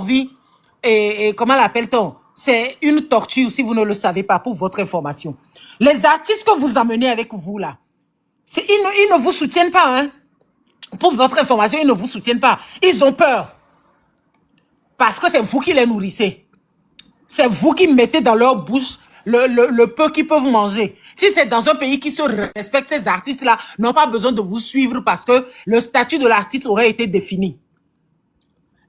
vie, et comment l'appelle-t-on? C'est une torture si vous ne le savez pas, pour votre information. Les artistes que vous amenez avec vous là, ils ne vous soutiennent pas, hein. Pour votre information, ils ne vous soutiennent pas. Ils ont peur. Parce que c'est vous qui les nourrissez. C'est vous qui mettez dans leur bouche le peu qu'ils peuvent manger. Si c'est dans un pays qui se respecte, ces artistes-là n'ont pas besoin de vous suivre parce que le statut de l'artiste aurait été défini.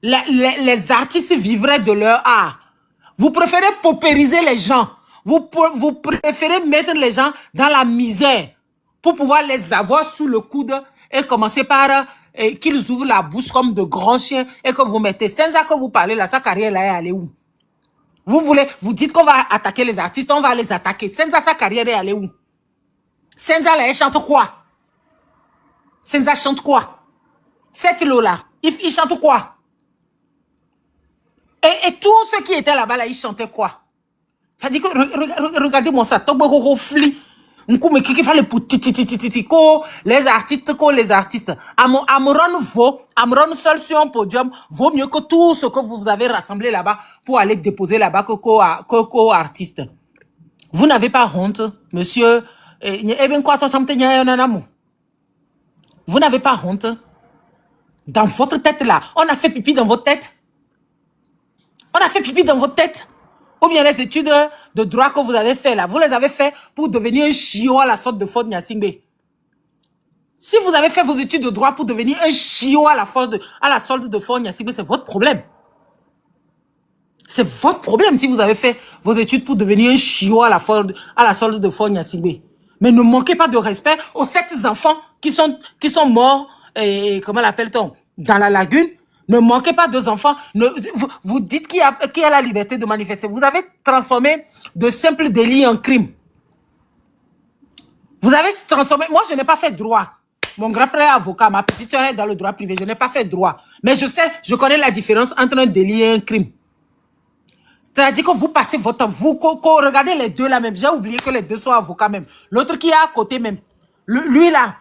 Les artistes vivraient de leur art. Vous préférez paupériser les gens. Vous préférez mettre les gens dans la misère pour pouvoir les avoir sous le coude et commencer par qu'ils ouvrent la bouche comme de grands chiens et que vous mettez. Sans ça que vous parlez là, sa carrière là est allée où? Vous dites qu'on va attaquer les artistes, on va les attaquer. Senza, sa carrière est allée où? Senza, là, elle chante quoi? Senza chante quoi? Cette lot-là, il chante quoi? Et tous ceux qui étaient là-bas, là, ils chantaient quoi? Ça dit que, regardez-moi ça, les artistes, Amron seul sur un podium vaut mieux que tout ce que vous avez rassemblé là-bas pour aller déposer là-bas que artiste. Vous n'avez pas honte, monsieur. Vous n'avez pas honte. Dans votre tête là, on a fait pipi dans votre tête. On a fait pipi dans votre tête. Ou bien les études de droit que vous avez fait là, vous les avez fait pour devenir un chiot à la sorte de Ford Nyasingbe. Si vous avez fait vos études de droit pour devenir un chiot à la sorte de Ford Nyasingbe, c'est votre problème. C'est votre problème si vous avez fait vos études pour devenir un chiot à la sorte de Ford Nyasingbe. Mais ne manquez pas de respect aux 7 enfants qui sont morts, comment l'appelle-t-on, dans la lagune. Ne manquez pas deux enfants. Vous dites qu'il y a la liberté de manifester. Vous avez transformé de simples délits en crime. Vous avez transformé... Moi, je n'ai pas fait droit. Mon grand frère est avocat. Ma petite soeur est dans le droit privé. Je n'ai pas fait droit. Mais je connais la différence entre un délit et un crime. C'est-à-dire que vous passez votre temps. Vous regardez les deux là même. J'ai oublié que les deux sont avocats même. L'autre qui est à côté même. Lui là.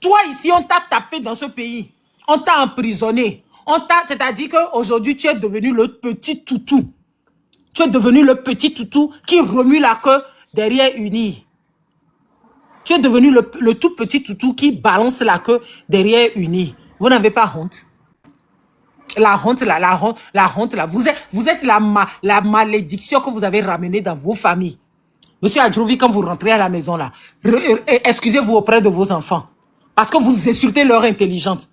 Toi ici, on t'a tapé dans ce pays. On t'a emprisonné. C'est-à-dire qu'aujourd'hui, tu es devenu le petit toutou. Tu es devenu le petit toutou qui remue la queue derrière une île. Tu es devenu le tout petit toutou qui balance la queue derrière une île. Vous n'avez pas honte. La honte là. Vous êtes la malédiction que vous avez ramenée dans vos familles. Monsieur Adjouvi, quand vous rentrez à la maison là, excusez-vous auprès de vos enfants. Parce que vous insultez leur intelligence.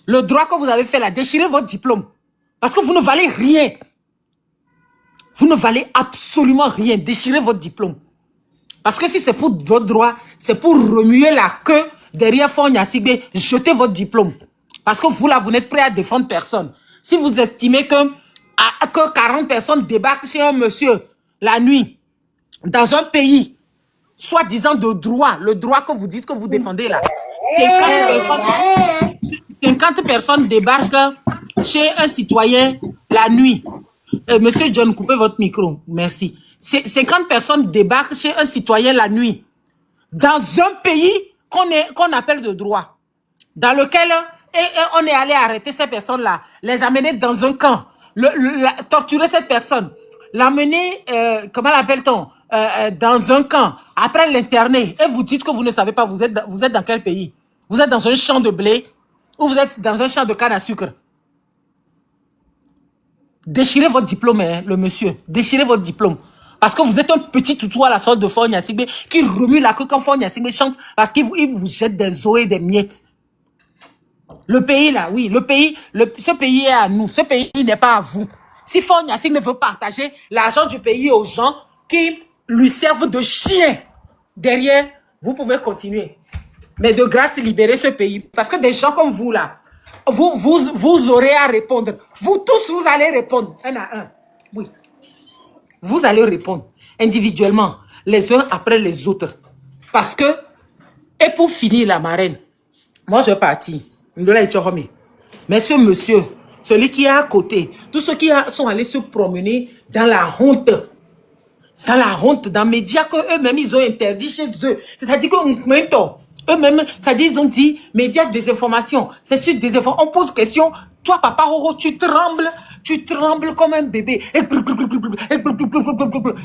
Le droit que vous avez fait là, déchirez votre diplôme. Parce que vous ne valez rien. Vous ne valez absolument rien. Déchirez votre diplôme. Parce que si c'est pour votre droit, c'est pour remuer la queue derrière Ford Nyasingbe, jetez votre diplôme. Parce que vous là, vous n'êtes prêt à défendre personne. Si vous estimez que 40 personnes débarquent chez un monsieur la nuit, dans un pays, soi-disant de droit, le droit que vous dites que vous défendez là, 50 personnes débarquent chez un citoyen la nuit. Monsieur John, coupez votre micro. Merci. 50 personnes débarquent chez un citoyen la nuit. Dans un pays qu'on appelle de droit. Dans lequel on est allé arrêter ces personnes-là. Les amener dans un camp. Torturer cette personne. L'amener, comment l'appelle-t-on, dans un camp. Après l'interner. Et vous dites que vous ne savez pas, vous êtes dans quel pays? Vous êtes dans un champ de blé? Ou vous êtes dans un champ de canne à sucre? Déchirez votre diplôme, hein, le monsieur. Déchirez votre diplôme. Parce que vous êtes un petit toutou à la sorte de Ford Nyasingbe qui remue la queue quand Ford Nyasingbe chante parce qu'il vous jette des os et des miettes. Le pays là, oui, ce pays est à nous. Ce pays n'est pas à vous. Si Ford Nyasingbe veut partager l'argent du pays aux gens qui lui servent de chien derrière, vous pouvez continuer. Mais de grâce, libérez ce pays. Parce que des gens comme vous, là, vous aurez à répondre. Vous tous, vous allez répondre. Un à un. Oui. Vous allez répondre individuellement, les uns après les autres. Parce que, et pour finir, la marraine, moi, je vais partir. Mais ce monsieur, celui qui est à côté, tous ceux qui sont allés se promener dans la honte, dans les médias qu'eux-mêmes, ils ont interdit chez eux. C'est-à-dire que Eux-mêmes, ça dit, ils ont dit, médias des informations. C'est sur des informations. On pose question. Toi, papa Roro, tu trembles comme un bébé.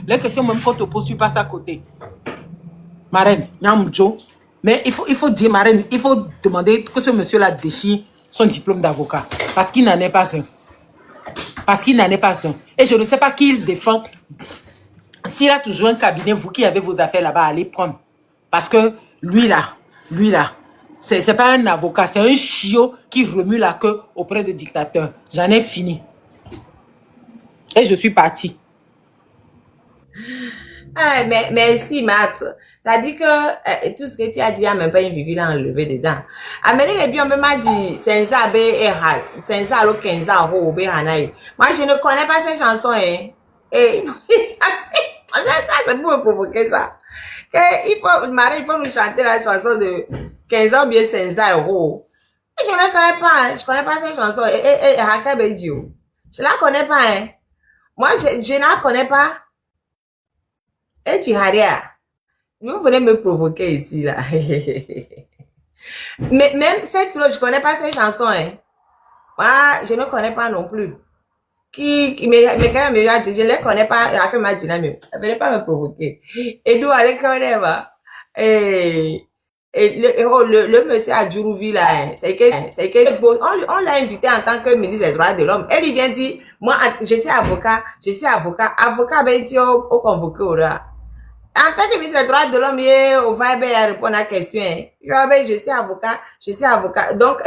Les questions même qu'on te pose, tu passes à côté. Marraine, Nyamjo. Mais il faut dire, Marraine, il faut demander que ce monsieur-là déchire son diplôme d'avocat. Parce qu'il n'en est pas un. Parce qu'il n'en est pas un. Et je ne sais pas qui il défend. S'il a toujours un cabinet, vous qui avez vos affaires là-bas, allez prendre. Parce que lui là, c'est pas un avocat, c'est un chiot qui remue la queue auprès de dictateurs. J'en ai fini. Et je suis parti. Ah, mais merci, Matt. Ça dit que tout ce que tu as dit, il n'y a même pas une virgule à enlever dedans. Amener les biens, même m'a dit, c'est ça, c'est ça, le 15 ans, moi, je ne connais pas ces chansons, hein. Et, ça, c'est pour me provoquer ça. Il faut nous chanter la chanson de 15 ans, bien 500 euros. Je ne connais pas, hein. Je connais pas ces chansons. Et Hakabedio. Je la connais pas, hein. Moi, je ne la connais pas. Et tu vous venez me provoquer ici, là. Mais même cette je ne connais pas ces chansons, hein. Moi, je ne connais pas non plus. Mais quand même, je ne les connais pas. Venez pas me provoquer. Et d'où allez connaître, le monsieur à Djourouvi, là, hein, c'est que, on l'a invité en tant que ministre des droits de l'homme. Elle lui vient dire, moi, je suis avocat, ben, tu au convoqué, là. En tant que ministre des droits de l'homme, on va bien répondre à la question. Je suis avocat. Donc,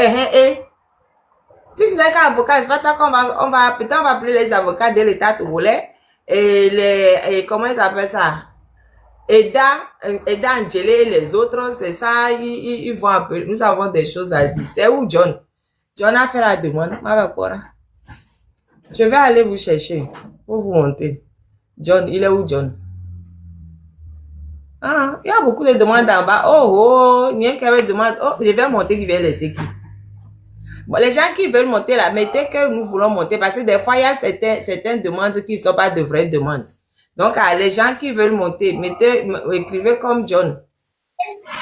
si c'est un cas avocat, c'est pas tant qu'on va, peut-être on va appeler les avocats de l'État togolais et comment ils appellent ça? Eda Angélé et les autres, c'est ça, ils vont appeler. Nous avons des choses à dire. C'est où John? John a fait la demande. Je vais aller vous chercher pour vous monter. John, il est où John? Ah, il y a beaucoup de demandes en bas. Il y a qui demande. Je vais monter, qui va laisser qui? Bon, les gens qui veulent monter là, mettez que nous voulons monter parce que des fois, il y a certaines demandes qui ne sont pas de vraies demandes. Donc, les gens qui veulent monter, écrivez comme John.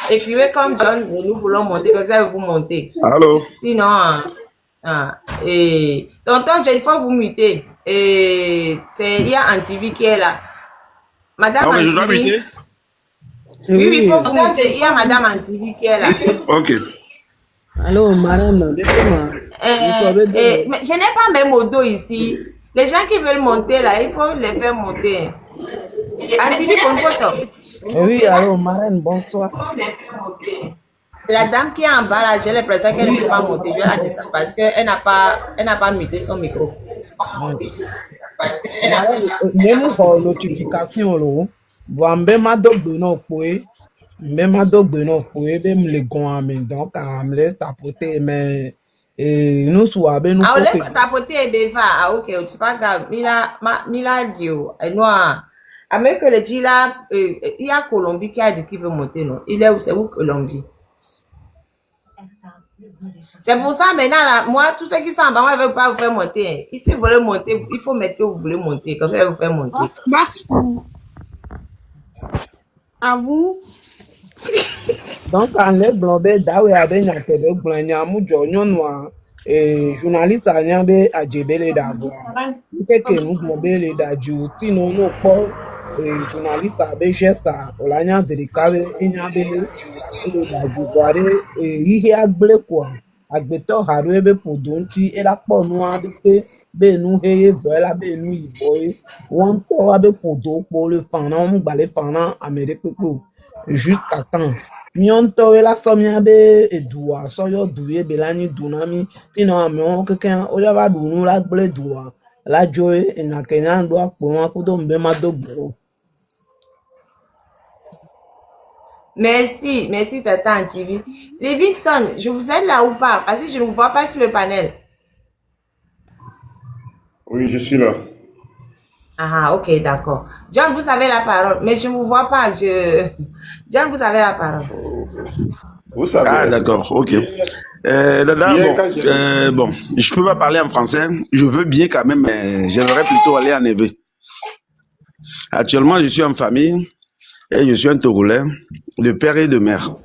Écrivez comme John, et nous voulons monter, comme ça vous montez. Allô? Sinon, tonton John, il faut vous muter. Il y a Antivi qui est là. Madame mais je dois Antivi. muter? Oui, il faut vous muter. Il y a Madame Antivi qui est là. Ok. Allô, madame, Mais je n'ai pas mes motos ici. Les gens qui veulent monter là, il faut les faire monter. oui, allô, marraine, bonsoir. La dame qui est en bas là, j'ai l'impression qu'elle ne peut pas monter. Je vais la descendre parce qu'elle n'a pas muté son micro. Même pour notification, là, vous même ma dog de nos poètes. Même ma dog de nos poètes, même les gants, donc, à me laisser tapoter, mais, nous soyons, nous, ah, on laisse tapoter des va, ah, ok, c'est pas grave, Mila, Dio, noir. Ah, mais que le dit là, il y a Colombie qui a dit qu'il veut monter, non? Il est où, c'est où Colombie? C'est pour ça, maintenant, là, moi, tous ceux qui sont en bas, moi, je ne veux pas vous faire monter, hein. Ici, vous voulez monter, il faut mettre que vous voulez monter, comme ça, vous faire monter. Merci. À vous. Donc, en les blobé, d'ailleurs, avec un télé, blanc, noir, et journaliste, à Niambe, à Djebele d'avoir. Que nous blobé les dadjou, sinon, nous, pas, journaliste, avec Gesta, au l'agnan de Ricave, il y a des dadjou, et il y a blé quoi. Agbeto, Haruebe, pour donti, et la peau noire, be nous, et voilà, be nous, y boy, ou encore, avec pour do, pour le pendant, on balait pendant, Amérique, jusqu'à quand? Mionto la somia be edua so yo duye belani dunami tino amo keken oya ba dunu la gble dua la joy na kenya ndo apo won ko do mbe ma dogboro. Merci Tata TV. Les Vixen, je vous aide là ou pas? Parce que je ne vous vois pas sur le panel. Oui, je suis là. Ah, ok, d'accord. John, vous avez la parole, mais je ne vous vois pas. John, vous avez la parole. Vous savez. Ah, d'accord, ok. Bon, je peux pas parler en français. Je veux bien quand même, mais j'aimerais plutôt aller en EV. Actuellement, je suis en famille et je suis un Togolais de père et de mère.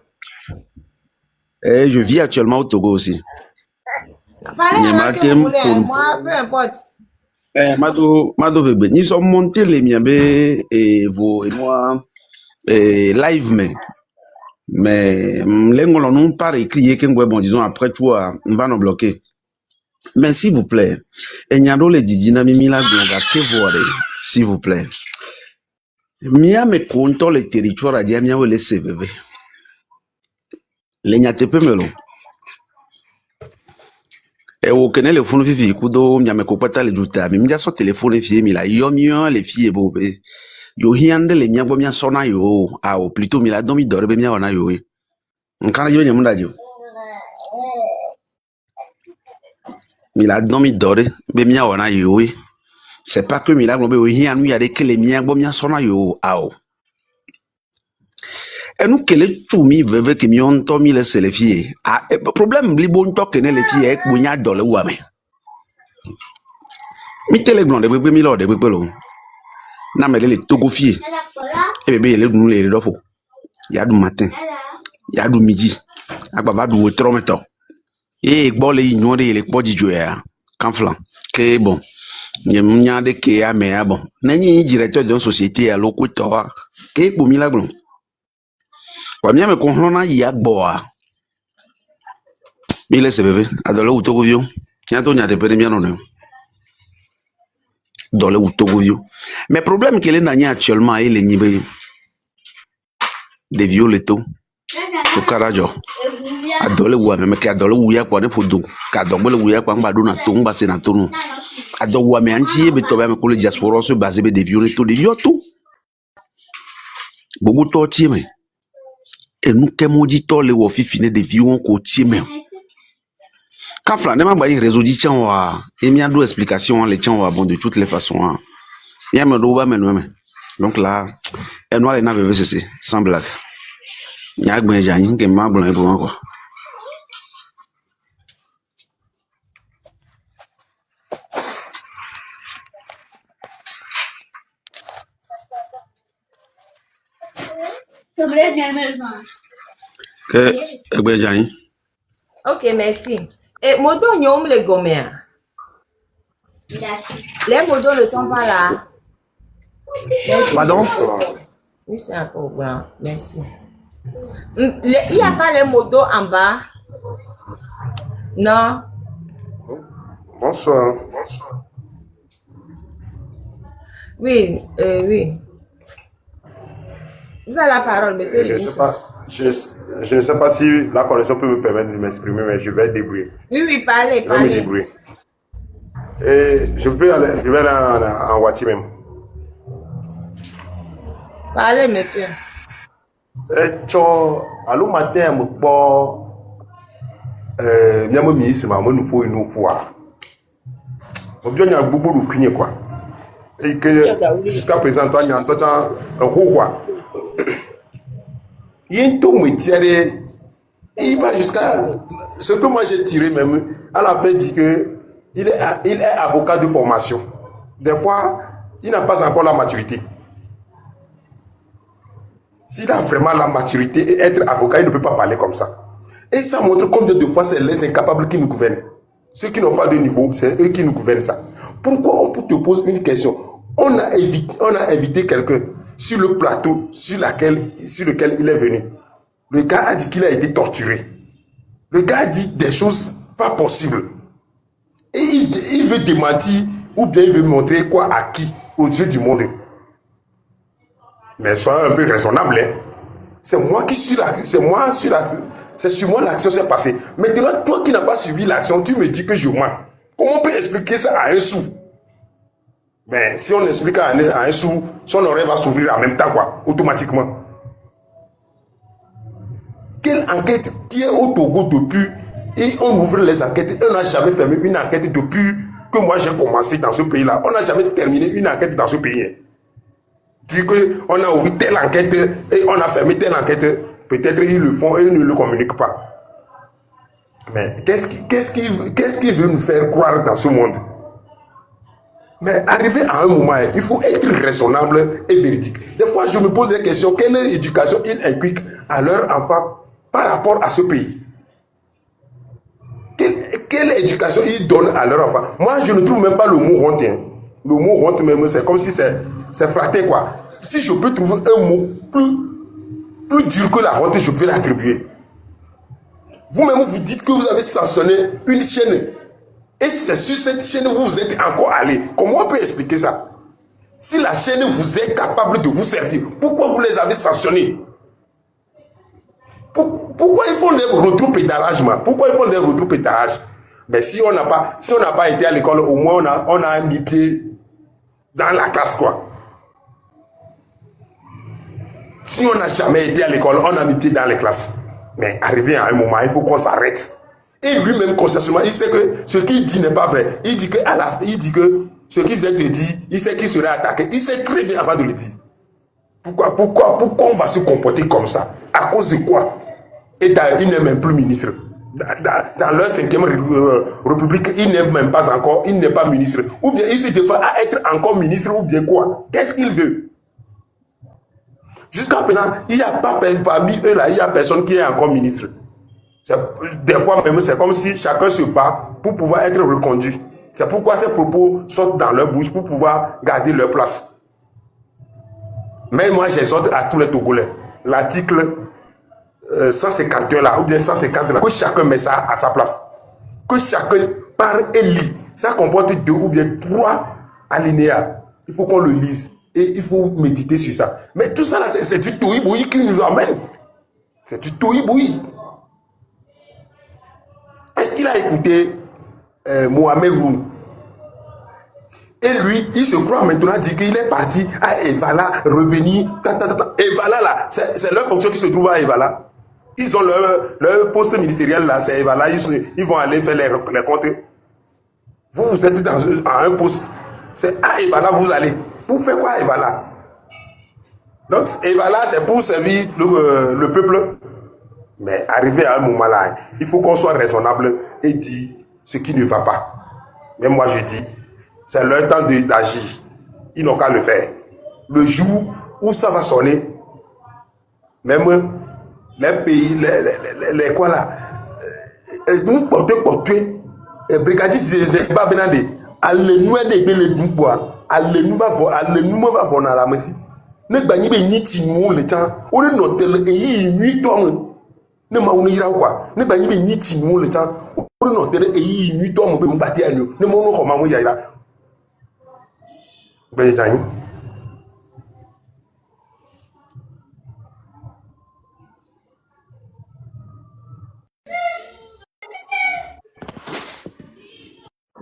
Et je vis actuellement au Togo aussi. Parlez la langue que vous voulez, hein. Moi, peu importe. Mado Vegbe, nous sommes montés les miens et vous et moi live mais les gens n'ont pas écrit que bon disons après tout on va nous bloquer. Mais s'il vous plaît, et n'y a pas les dynamiques là que voir s'il vous plaît. Mia me compte le territoire à dire mia le CVV. Les nyate peu melon. Et au connaît le phone fifi kudo mia me kopata le juta mi mia so téléphone fie mi la yo mio le fie bobe. Yo hiande le mia bo mia sona yo au plutôt mi la domi dorbe mia ona yo. Nkana jibe nyamunda jo. Mi la domi dorbe be mia ona yo. C'est pas que mi la globe yo hiande mi ade que le mia bo mia sona yo au. Et nous, quel est tout mi veut que mi on tomi le se les filles. Ah, problème li bon to que ne les filles est bounya dans le ouame. Mi télé blond de bébé mi lord de bébé lo. Na me les togo filles. Et bébé les nous les dofo. Ya du matin. Ya du midi. Agba du trometo. Et bon les ignorer les po di joya. Canflan. Que bon. Nye mnya de ke ya me bon. Nani directeur d'une société à lokuto. Que pour mi la blond. Mia me konhlona ya gboa mi le sebebe adole utogo vio nya to nya te pere mia no ne dole utogo vio mais problème que les nanya actuellement il est nibe de violeto to karajo adole wa me ke adole wu ya kwa ne fodo ka adole wu ya kwa ngba do na to ngba se na to no adole wa me anti be to ba me ko le diaspora so basé be de violeto de yoto bobo to ti me et nous que maudit les wofi fini de vieux côté même quand flan ne m'a pas résoudre tiens wa et m'a deux explications les tiens wa bon de toutes les façons il y a me do ba me donc là et nous les n'avait cessé sans blague il y a ben jani que m'a blanc pour encore que ben jani. Ok, merci. Et modos nyom les goméens. Les modos ne sont pas là. Merci. Pardon? Oui, c'est encore blanc. Merci. Il n'y a pas les modos en bas? Non? Bonsoir. Oui, oui. Vous avez la parole, monsieur. Je ne sais pas si la connexion peut me permettre de m'exprimer, mais je vais débrouiller. Oui, parlez, Je vais me débrouiller. Et je vais aller en Wati même. Parlez, monsieur. Allô, matin, je ministre, nous faut une fois. On bien y a beaucoup de cugnes, quoi. Et que jusqu'à présent, toi, il y a un quoi. Il y a un ton métier. Il va jusqu'à ce que moi j'ai tiré même. À la fin, dit que il est avocat de formation. Des fois, il n'a pas encore la maturité. S'il a vraiment la maturité et être avocat, il ne peut pas parler comme ça. Et ça montre combien de fois c'est les incapables qui nous gouvernent. Ceux qui n'ont pas de niveau, c'est eux qui nous gouvernent ça. Pourquoi on te pose une question? On a invité quelqu'un sur le plateau sur lequel il est venu. Le gars a dit qu'il a été torturé. Le gars a dit des choses pas possibles. Et il veut démentir ou bien il veut montrer quoi à qui aux yeux du monde. Mais sois un peu raisonnable. Hein. C'est sur moi l'action s'est passée. Maintenant, toi qui n'as pas suivi l'action, tu me dis que je mens. Comment on peut expliquer ça à un sou? Mais si on explique à un sou, son oreille va s'ouvrir en même temps, quoi, automatiquement. Quelle enquête qui est au Togo depuis, et on ouvre les enquêtes, et on n'a jamais fermé une enquête depuis que moi j'ai commencé dans ce pays-là. On n'a jamais terminé une enquête dans ce pays. Dis qu'on a ouvert telle enquête et on a fermé telle enquête, peut-être ils le font et ils ne le communiquent pas. Mais qu'est-ce qui veut nous faire croire dans ce monde? Mais arrivé à un moment, il faut être raisonnable et véridique. Des fois, je me pose des questions. Quelle éducation ils inculquent à leurs enfants par rapport à ce pays? éducation ils donnent à leur enfant. Moi, je ne trouve même pas le mot honte. Hein. Le mot honte, même, c'est comme si c'est flatté, quoi. Si je peux trouver un mot plus dur que la honte, je vais l'attribuer. Vous-même, vous dites que vous avez sanctionné une chaîne. Et c'est sur cette chaîne où vous êtes encore allé. Comment on peut expliquer ça? Si la chaîne vous est capable de vous servir, pourquoi vous les avez sanctionnés? Pourquoi ils font des rétro-pédalages? Pourquoi ils font des rétro-pédalages? Mais si on n'a pas été à l'école, au moins on a mis pied dans la classe, quoi. Si on n'a jamais été à l'école, on a mis pied dans les classes. Mais arrivé à un moment, il faut qu'on s'arrête. Et lui-même, consciemment, il sait que ce qu'il dit n'est pas vrai. Il dit que ce qu'il vient de dire, il sait qu'il serait attaqué. Il sait très bien avant de le dire. Pourquoi on va se comporter comme ça? À cause de quoi? Et il n'est même plus ministre. Dans leur 5e République, il n'est même pas encore, il n'est pas ministre. Ou bien il se défend à être encore ministre, ou bien quoi? Qu'est-ce qu'il veut? Jusqu'à présent, il n'y a pas parmi eux là, il n'y a personne qui est encore ministre. Des fois même, c'est comme si chacun se bat pour pouvoir être reconduit. C'est pourquoi ces propos sortent dans leur bouche pour pouvoir garder leur place. Mais moi, j'exhorte à tous les Togolais, l'article 151 là, ou bien 150 là, que chacun met ça à sa place. Que chacun parle et lit. Ça comporte 2 ou bien 3 alinéas. Il faut qu'on le lise. Et il faut méditer sur ça. Mais tout ça là, c'est du tohi-boui qui nous emmène. C'est du tohi-boui. Est-ce qu'il a écouté Mohamed Roum? Et lui, il se croit maintenant dire qu'il est parti à Evala, revenir. Evala là, c'est leur fonction qui se trouve à Evala. Ils ont leur poste ministériel là, c'est Evala. Ils vont aller faire les comptes. Vous êtes dans un poste. C'est à Evala vous allez. Pour faire quoi Evala? Donc Evala c'est pour servir le peuple. Mais arrivé à un moment là, il faut qu'on soit raisonnable et dire ce qui ne va pas. Mais moi je dis, c'est leur temps d'agir. Ils n'ont qu'à le faire. Le jour où ça va sonner, même les pays, les quoi là, nous porter, brigadier Zéba Benade, allez nous aider les bois, allez nous va voir la messie. Ne gagnez pas ni timon le temps, on est noté le nuit toi. Ne m'a on ira quoi? Ne gagnez pas ni timon le temps, on est noté le nuit toi mon peu bâti à nous. Ne m'on comment moi ira. Ben temps.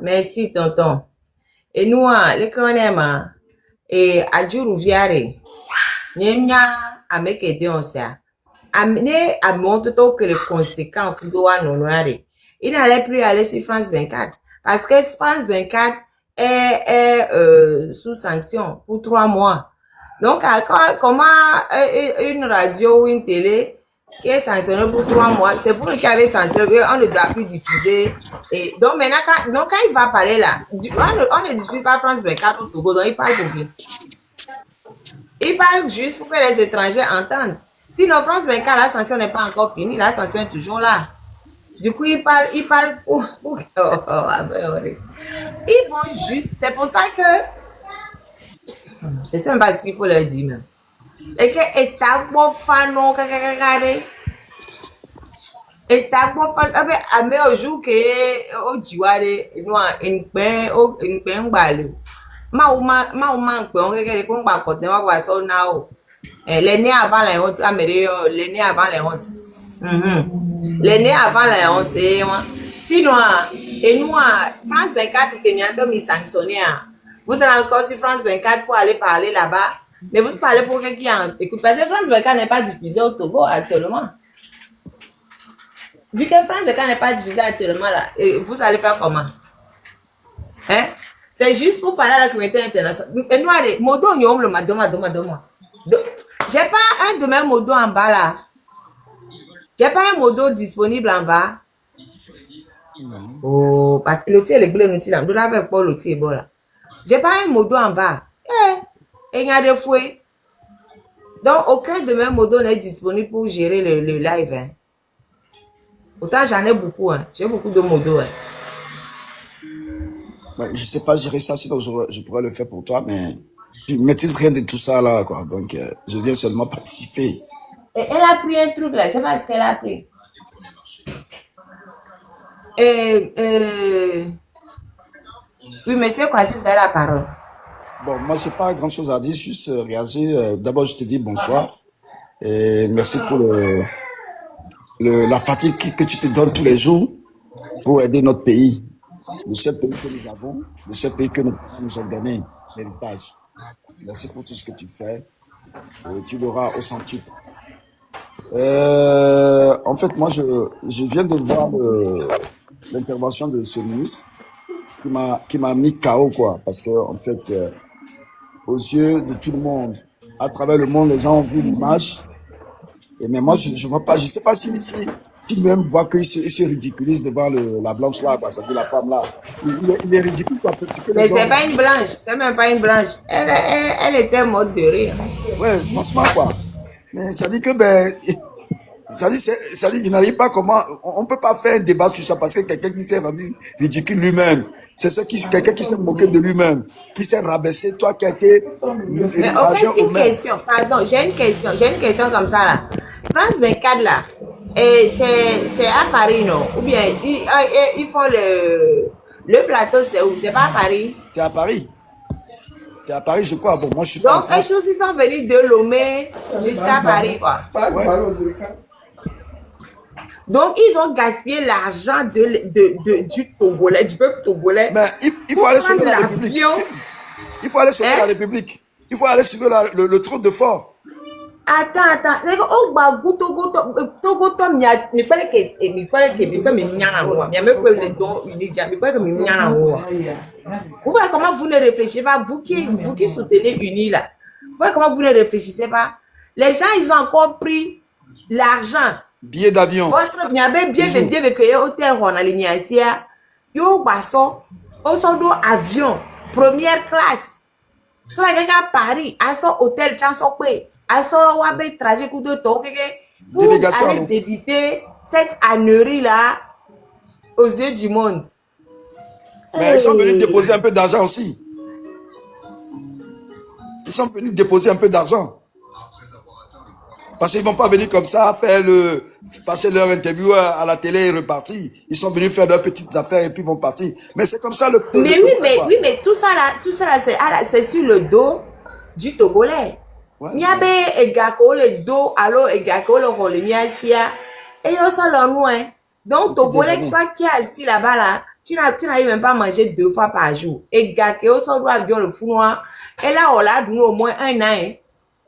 Merci, tonton. Et nous, les connaissons, et à Djourouviare, nous avons aider on ça. Amener à montrer que les conséquences que doit nous noyer. Il n'allait plus aller sur France 24. Parce que France 24 est sous sanction pour 3 mois. Donc, comment une radio ou une télé qui est sanctionnée pour 3 mois, c'est pour eux qui avaient sanctionné, on ne doit plus diffuser. Et donc, maintenant, quand il va parler là, on ne diffuse pas France 24 au Togo, donc il parle pour qui? Il parle juste pour que les étrangers entendent. Sinon, France 24, la sanction n'est pas encore finie, la sanction est toujours là. Du coup, il parle pour ils vont juste, c'est pour ça que, je ne sais même pas ce qu'il faut leur dire même. Et que état bon fanon kakakakare état bon fanon mais au jour que au jiware noa une pain balu ma pe on kekere ko gba kote wa wa so na o l'année avant la honte améré l'année avant la honte l'année avant la honte sinon et nous France 24 que bientôt mi sanctionné. Vous allez encore sur France 24 pour aller parler là-bas. Mais vous parlez pour quelqu'un qui en écoute. Parce que France 24 n'est pas diffusé au Togo actuellement. Vu que France 24 n'est pas diffusé actuellement là, vous allez faire comment? Hein? C'est juste pour parler à la communauté internationale. Et nous, modo nyom le madoma. J'ai pas un de mes modos en bas là. J'ai pas un modo disponible en bas. Oh, parce que l'outil est bleu, l'outil là. Nous l'avons pas l'outil est bon là. J'ai pas un modo en bas. Et il y a des fouets. Donc, aucun de mes modos n'est disponible pour gérer le live. Hein. Autant j'en ai beaucoup. Hein. J'ai beaucoup de modos. Hein. Ouais, je sais pas gérer ça, sinon je pourrais le faire pour toi, mais je ne maîtrise rien de tout ça là, quoi. Donc, je viens seulement participer. Et elle a pris un truc là, c'est pas ce qu'elle a pris. Oui, monsieur Kwasi, vous avez la parole. Bon, moi, c'est pas grand chose à dire, juste réagir. D'abord, je te dis bonsoir et merci pour la fatigue que tu te donnes tous les jours pour aider notre pays. Le seul pays que nous avons, le seul pays que nos parents nous ont donné, l'héritage. Merci pour tout ce que tu fais. Et tu l'auras au centuple. En fait, moi, je viens de voir l'intervention de ce ministre qui m'a mis KO, quoi. Parce que, en fait, aux yeux de tout le monde, à travers le monde, les gens ont vu l'image. Mais moi, je vois pas, je sais pas si même voit qu'il se ridiculise devant la blanche là, quoi. Ça dit la femme là. Il est ridicule, quoi. Parce que Mais c'est pas une blanche, c'est même pas une blanche. Elle était morte de rire. Ouais, franchement, quoi. Mais ça dit que, ça dit, je n'arrive pas comment, on peut pas faire un débat sur ça parce que quelqu'un qui s'est rendu ridicule lui-même, c'est quelqu'un qui s'est moqué de lui-même, qui s'est rabaissé, toi qui as été, Mais en fait, une question, pardon, j'ai une question comme ça là. France 24 là, c'est à Paris, non? Ou bien, ils font le plateau, c'est où? C'est pas à Paris? T'es à Paris? T'es à Paris, je crois. Bon, moi, je suis pas en Donc, France. tous ils sont venus de Lomé jusqu'à Paris, quoi. Ouais. Donc, ils ont gaspillé l'argent du Togolais, du peuple togolais. Mais il faut aller sauver la République. Il faut aller sauver la République. Il faut aller sauver le trône de fort. Attends. C'est que au Bagou, Togo, il fallait que vous voyez comment vous ne réfléchissez pas, vous qui soutenez Uni là. Vous voyez comment vous ne réfléchissez pas. Les gens, ils ont encore pris l'argent. Billet d'avion. Votre bien vécu hôtel Ronald Miasia. Yo basso, au sondo avion, première classe. So quelqu'un à Paris, à son hôtel, à son wabe trajet coup de temps, vous allez débiter cette ânerie là aux yeux du monde. Mais ils sont venus déposer un peu d'argent aussi. Ils sont venus déposer un peu d'argent. Parce qu'ils ne vont pas venir comme ça passer leur interview à la télé et repartir. Ils sont venus faire leurs petites affaires et puis vont partir. Mais c'est comme ça le mais tout ça là, c'est sur le dos du Togolais. Il y a des gars le dos, alors les gars le rôle et ils sont loin. Donc Togolais qui est assis là-bas là, tu n'arrives même pas à manger 2 fois par jour. Et gars qui sont avion le fou noir. Et là on l'a donné au moins 1 an.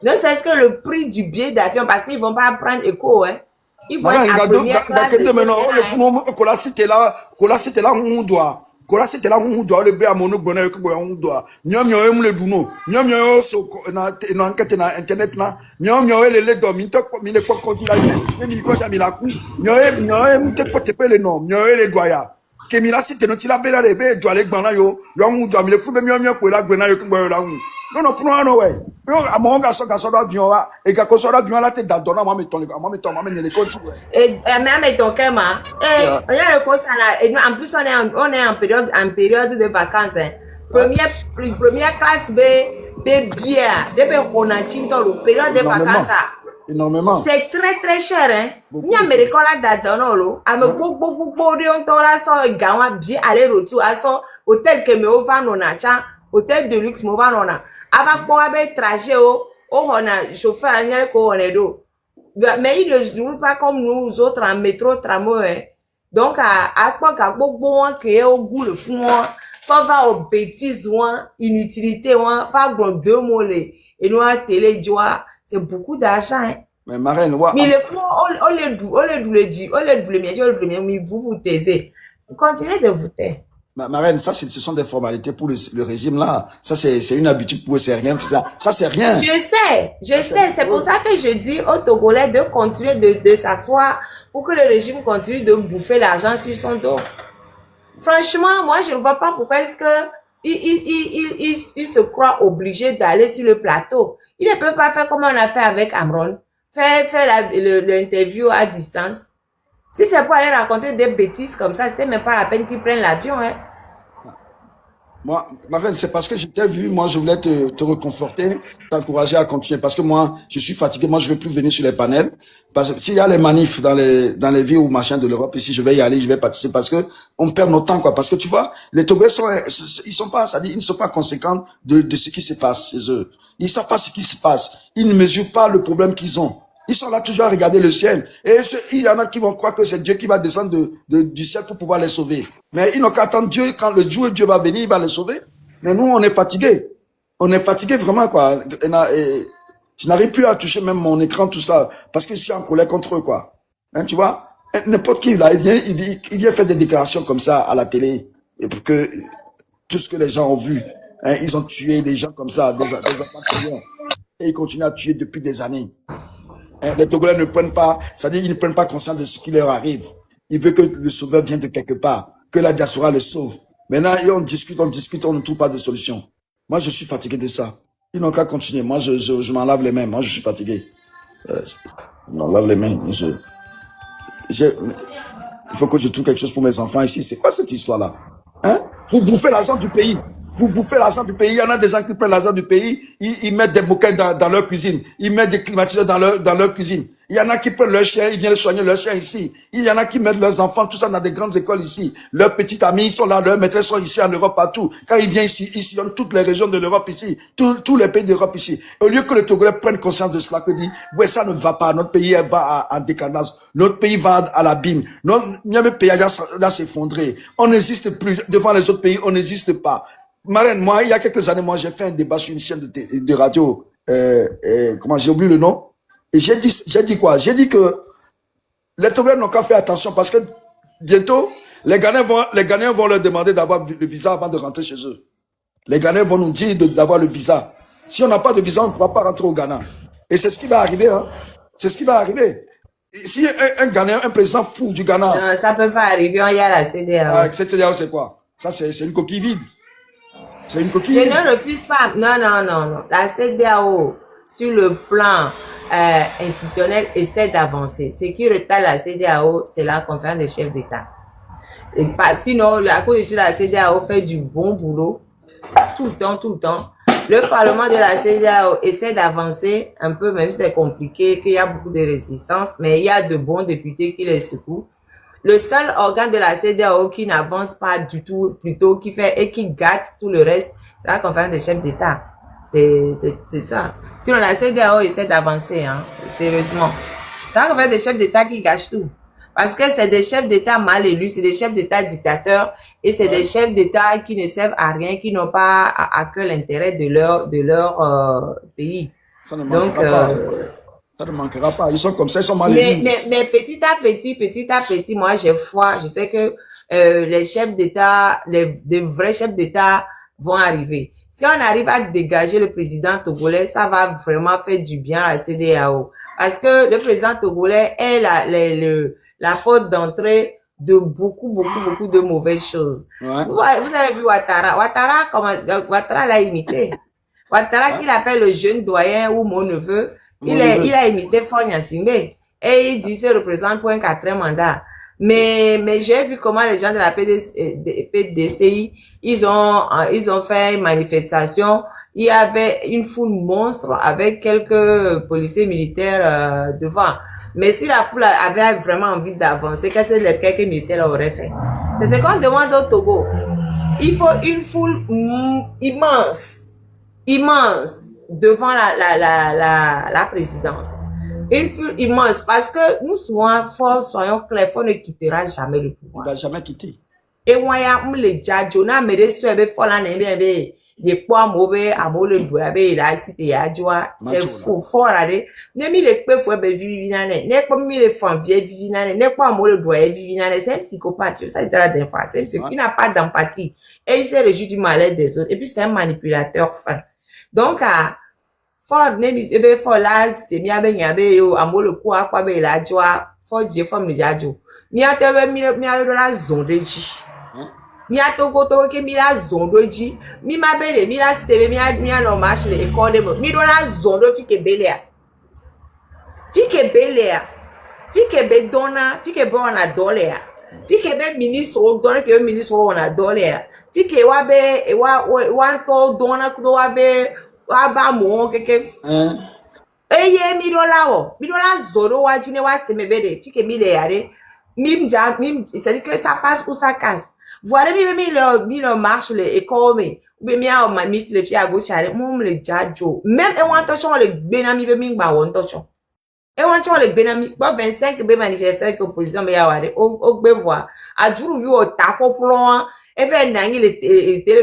Ne serait-ce que le prix du billet d'avion, parce qu'ils ne vont pas prendre écho, hein. Ils vont être à première classe. Le bé à mon bonheur que on doit. Nyom yo le duno. Nyom yo so na enquête na internet na. Nyom yo le do mi tok mi le ko konti la. Mi ko ja mi la ku. Nyom te ko te pele no. Nyom le doya. Ke mi la site no ti la bela le be do ale gbon na yo. Yo hu do mi le fu be mi ko la gbe na yo ku gbo yo la hu. Non, non, ouais. À mon gars, ça d'avion, et qu'à cause d'avion, là, t'es dans ton nom, mais ton, les comptes. Et même ton cœur, il y a le ça là. En plus, on est en période de vacances. Première classe, bière, on a une période de vacances. Énormément. C'est très, très cher, hein. Il y a Amérique là, dans beaucoup, là, ça, gawa, bien, aller-retour, à son hôtel que me offre, on a, hôtel de luxe, on a. Avec quoi trajet on a chauffeur mais ils ne roulent pas comme nous autres en métro tramway. Donc à quoi qu'à beaucoup créer au goût le fond ça va aux bêtises inutilité pas grand 2 mots et nous à télé c'est beaucoup d'argent. Mais marraine, mais le fond on le dit mais vous taisez. Continuez de vous taire. Marraine, ça, ce sont des formalités pour le régime là. Ça, c'est une habitude pour eux, c'est rien. Ça, c'est rien. Je sais. C'est pour ça que je dis aux Togolais de continuer de s'asseoir pour que le régime continue de bouffer l'argent sur son dos. Franchement, moi, je ne vois pas pourquoi est-ce que il se croit obligé d'aller sur le plateau. Il ne peut pas faire comme on a fait avec Amron. Faire l'interview à distance. Si c'est pour aller raconter des bêtises comme ça, c'est même pas la peine qu'ils prennent l'avion, hein. Moi, ma reine, c'est parce que je t'ai vu, moi, je voulais te réconforter, t'encourager à continuer. Parce que moi, je suis fatigué, moi, je ne veux plus venir sur les panels. Parce que s'il y a les manifs dans les villes ou machin de l'Europe, ici, je vais y aller, je vais participer parce que on perd notre temps, quoi. Parce que tu vois, les Togolais ils sont pas, ça dit, ils ne sont pas conséquents de ce qui se passe chez eux. Ils savent pas ce qui se passe. Ils ne mesurent pas le problème qu'ils ont. Ils sont là toujours à regarder le ciel. Et il y en a qui vont croire que c'est Dieu qui va descendre du ciel pour pouvoir les sauver. Mais ils n'ont qu'à attendre Dieu. Quand le jour où Dieu va venir, il va les sauver. Mais nous, on est fatigués. On est fatigués vraiment, quoi. Et je n'arrive plus à toucher même mon écran, tout ça. Parce que je suis en colère contre eux, quoi. Hein, tu vois? N'importe qui, là, il vient faire des déclarations comme ça à la télé. Et pour que tout ce que les gens ont vu, hein, ils ont tué des gens comme ça, des enfants congolais. Et ils continuent à tuer depuis des années. Les Togolais ne prennent pas, c'est-à-dire ils ne prennent pas conscience de ce qui leur arrive. Ils veulent que le sauveur vienne de quelque part, que la diaspora le sauve. Maintenant, on discute, on ne trouve pas de solution. Moi, je suis fatigué de ça. Ils n'ont qu'à continuer. Moi, je m'en lave les mains. Moi, je suis fatigué. Je m'en lave les mains. Il faut que je trouve quelque chose pour mes enfants ici. C'est quoi cette histoire-là? Hein? Vous bouffez l'argent du pays. Vous bouffez l'argent du pays. Il y en a des gens qui prennent l'argent du pays, ils mettent des moquettes dans leur cuisine. Ils mettent des climatiseurs dans leur cuisine. Il y en a qui prennent leur chien, ils viennent soigner leur chien ici. Il y en a qui mettent leurs enfants, tout ça dans des grandes écoles ici. Leurs petits amis, ils sont là, leurs maîtresses sont ici en Europe partout. Quand ils viennent ici, ils sillonnent toutes les régions de l'Europe ici, tous les pays d'Europe ici. Au lieu que les Togolais prennent conscience de cela, que dit, ouais, ça ne va pas, notre pays va en décadence, notre pays va à l'abîme, notre pays va s'effondrer. On n'existe plus devant les autres pays, on n'existe pas. Marraine, moi, il y a quelques années, moi, j'ai fait un débat sur une chaîne de radio, comment, j'ai oublié le nom. Et j'ai dit quoi? J'ai dit que les Togolais n'ont qu'à faire attention parce que bientôt, les Ghanéens vont leur demander d'avoir le visa avant de rentrer chez eux. Les Ghanéens vont nous dire d'avoir le visa. Si on n'a pas de visa, on ne pourra pas rentrer au Ghana. Et c'est ce qui va arriver, hein. C'est ce qui va arriver. Si un Ghanéen, un président fou du Ghana. Non, ça peut pas arriver, il y a la CEDEAO. Ah, cette CEDEAO, c'est quoi? Ça, c'est une coquille vide. C'est une coquille vide. Je ne refuse pas. Non. La CEDEAO, sur le plan institutionnel, essaie d'avancer. Ce qui retarde la CEDEAO, c'est la conférence des chefs d'État. Sinon, la Cour de la CEDEAO fait du bon boulot tout le temps. Le Parlement de la CEDEAO essaie d'avancer un peu, même si c'est compliqué, qu'il y a beaucoup de résistance, mais il y a de bons députés qui les secouent. Le seul organe de la CEDEAO qui n'avance pas du tout, plutôt qui fait et qui gâte tout le reste, c'est la conférence des chefs d'État. C'est ça. Sinon, la CEDEAO essaie d'avancer, hein, sérieusement. C'est la conférence des chefs d'État qui gâche tout. Parce que c'est des chefs d'État mal élus, c'est des chefs d'État dictateurs et c'est des chefs d'État qui ne servent à rien, qui n'ont pas à cœur l'intérêt de leur pays. Ça ne manquera pas. Ça ne manquera pas. Ils sont comme ça, ils sont mal élus. Mais petit à petit, moi j'ai foi. Je sais que les chefs d'État, des vrais chefs d'État vont arriver. Si on arrive à dégager le président togolais, ça va vraiment faire du bien à la CEDEAO. Parce que le président togolais est la porte d'entrée de beaucoup de mauvaises choses. Ouais. Vous avez vu Ouattara. Ouattara l'a imité. Ouattara, qu'il appelle le jeune doyen ou mon neveu, il a imité Faure Gnassingbé. Et il dit, se représente pour un 4e mandat. Mais j'ai vu comment les gens de la PDCI, ils ont fait une manifestation. Il y avait une foule monstre avec quelques policiers militaires devant. Mais si la foule avait vraiment envie d'avancer, qu'est-ce que les quelques militaires auraient fait? C'est ce qu'on demande au Togo. Il faut une foule immense devant la présidence. Une foule immense parce que nous soyons clairs, Faure ne quittera jamais le pouvoir. Il ne va jamais quitter. Et moi, les jadjo na mere suebe fola nembe des poids mauvais à le douabe la cité yadjoa c'est fou fort allez ne mi le pe fo be vivinane ne pas mi le fan vie vivinane ne pas mo le doigt vivinane c'est un psychopathe ça dit la dernière fois c'est qui n'a pas d'empathie et il se réjouit du malheur des autres et puis c'est un manipulateur fin donc fort ne mi be fort là c'est mi abe nyabe yo amo le quoi be la joa fort je fort mi jadjo mi atebe mi a la zonde ji mi a togo ke mi la zondo ji mi ma bele mi la sitebe mi a no marche le école mi do la zondo fike belea fike be dona fike be ona dolea fike be ministre o dona ke ministre ona dolea Fike wa to dona kudo wa ba mo keke. Eye mi dola zoro wa jine wa semebede. Fike mi le yare. C'est-à-dire que ça passe ou ça casse. Voilà, mi le marche les écoles, ou bien mi a ma mit les filles à gauche, mon le jadjo. Même un touchon le benami be mingba one touchon. Et on touchon le benami, bon 25 be manifester que opposition me ya ware, au be voir. A jour vu au taco plan, et fait nangi le télé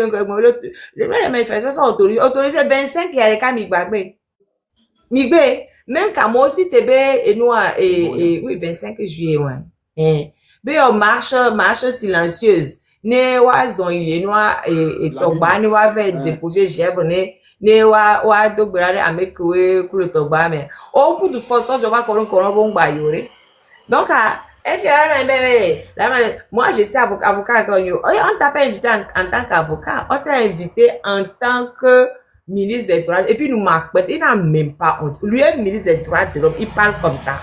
le manifestation autorisé 25 y a les cas migbe. Même quand moi aussi tebe et nous oui 25 juillet ouais. Be yo marche silencieuse. Ne wa zon ye noa togba ni wa ve déposer gèbre ne wa dogbara avec le togba mais au coup de force je va koron bon gba yore. Donc moi je suis avocat comme yo. On t'a pas invité en tant qu'avocat, on t'a invité en tant que ministre des droits et puis nous marque il n'a même pas honte. Lui est ministre des droits de l'homme, il parle comme ça.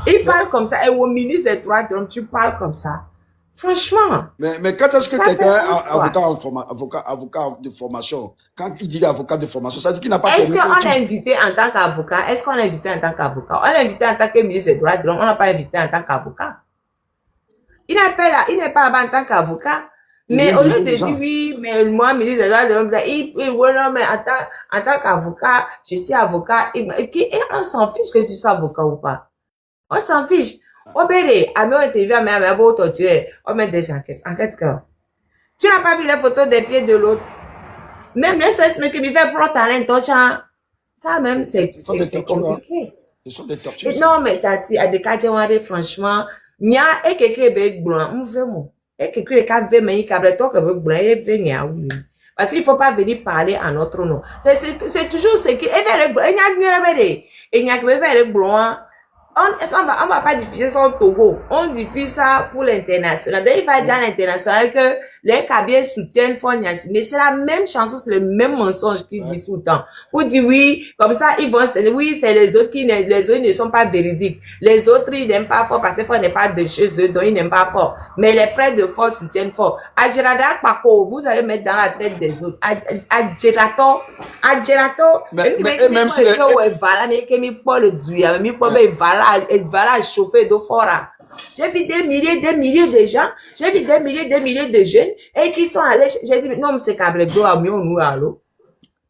Il parle comme ça et au ministre des droits de l'homme tu parles comme ça. Franchement. Mais quand est-ce que quelqu'un avocat de formation, quand il dit avocat de formation, ça dit qu'il n'a pas Est-ce qu'on l'a invité en tant qu'avocat? Est-ce qu'on l'a invité en tant qu'avocat? On l'a invité en tant que ministre des droits de l'homme, on l'a pas invité en tant qu'avocat. Il n'est pas là-bas en tant qu'avocat. Mais au lieu de dire oui, mais moi, ministre des droits de l'homme, non, mais en tant qu'avocat, je suis avocat. Et on s'en fiche que tu sois avocat ou pas. On s'en fiche. On bête, à mes interviews, à mes beaux torturés, on met des enquêtes. Enquête que. Tu n'as pas vu les photos des pieds de l'autre. Même les seuls que me fait pour talent, ça même, c'est compliqué. Ce sont des tortures. Non, mais tati, à des cas, franchement, nya, et quelqu'un est blanc, on veut moi. Et quelqu'un est veut, mais il câble, toi, que veut blanc, et veut, nya, oui. Parce qu'il faut pas venir parler à notre nom. C'est toujours ce qui, et nya, que blanc, on va pas diffuser ça au Togo. On diffuse ça pour l'international. D'ailleurs, il va dire à l'international que les Kabyles soutiennent Fort Niassi. Mais c'est la même chanson, c'est le même mensonge qu'ils disent tout le temps. Pour dire oui, comme ça, ils vont, oui, c'est les autres les autres ne sont pas véridiques. Les autres, ils n'aiment pas Fort parce que Fort n'est pas de chez eux, donc ils n'aiment pas Fort. Mais les frères de Fort soutiennent Fort. Adjerato, Pako, vous allez mettre dans la tête des autres. Adjerato, mais même si elle va chauffer d'eau fort. J'ai vu des milliers de gens, j'ai vu des milliers de jeunes et qui sont allés, j'ai dit, non, c'est câble d'eau à mieux, nous, allô.